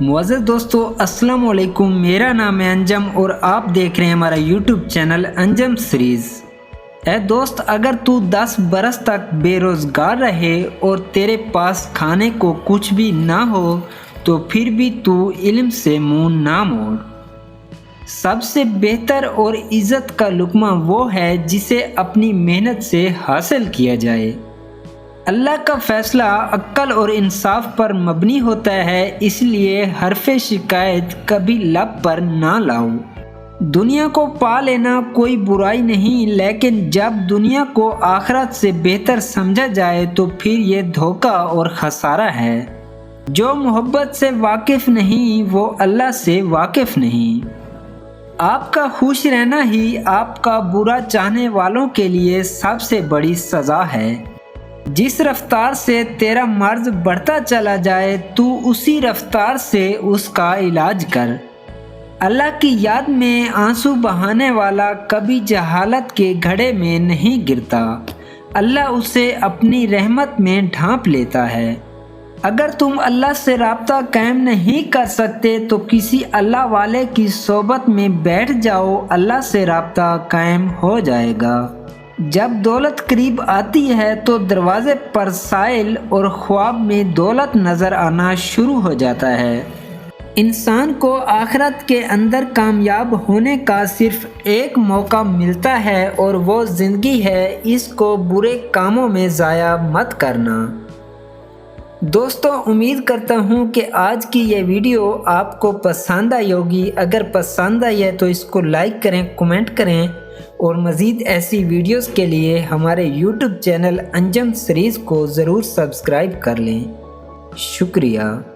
معزز دوستو السلام علیکم، میرا نام ہے انجم اور آپ دیکھ رہے ہیں ہمارا یوٹیوب چینل انجم سیریز۔ اے دوست، اگر تو 10 برس تک بے روزگار رہے اور تیرے پاس کھانے کو کچھ بھی نہ ہو تو پھر بھی تو علم سے منہ نہ موڑ۔ سب سے بہتر اور عزت کا لقمہ وہ ہے جسے اپنی محنت سے حاصل کیا جائے۔ اللہ کا فیصلہ عقل اور انصاف پر مبنی ہوتا ہے، اس لیے حرف شکایت کبھی لب پر نہ لاؤ۔ دنیا کو پا لینا کوئی برائی نہیں، لیکن جب دنیا کو آخرت سے بہتر سمجھا جائے تو پھر یہ دھوکہ اور خسارہ ہے۔ جو محبت سے واقف نہیں وہ اللہ سے واقف نہیں۔ آپ کا خوش رہنا ہی آپ کا برا چاہنے والوں کے لیے سب سے بڑی سزا ہے۔ جس رفتار سے تیرا مرض بڑھتا چلا جائے تو اسی رفتار سے اس کا علاج کر۔ اللہ کی یاد میں آنسو بہانے والا کبھی جہالت کے گھڑے میں نہیں گرتا، اللہ اسے اپنی رحمت میں ڈھانپ لیتا ہے۔ اگر تم اللہ سے رابطہ قائم نہیں کر سکتے تو کسی اللہ والے کی صحبت میں بیٹھ جاؤ، اللہ سے رابطہ قائم ہو جائے گا۔ جب دولت قریب آتی ہے تو دروازے پر سائل اور خواب میں دولت نظر آنا شروع ہو جاتا ہے۔ انسان کو آخرت کے اندر کامیاب ہونے کا صرف ایک موقع ملتا ہے اور وہ زندگی ہے، اس کو برے کاموں میں ضائع مت کرنا۔ دوستو، امید کرتا ہوں کہ آج کی یہ ویڈیو آپ کو پسند آئی ہوگی۔ اگر پسند آئی ہے تو اس کو لائک کریں، کمنٹ کریں اور مزید ایسی ویڈیوز کے لیے ہمارے یوٹیوب چینل انجم سیریز کو ضرور سبسکرائب کر لیں۔ شکریہ۔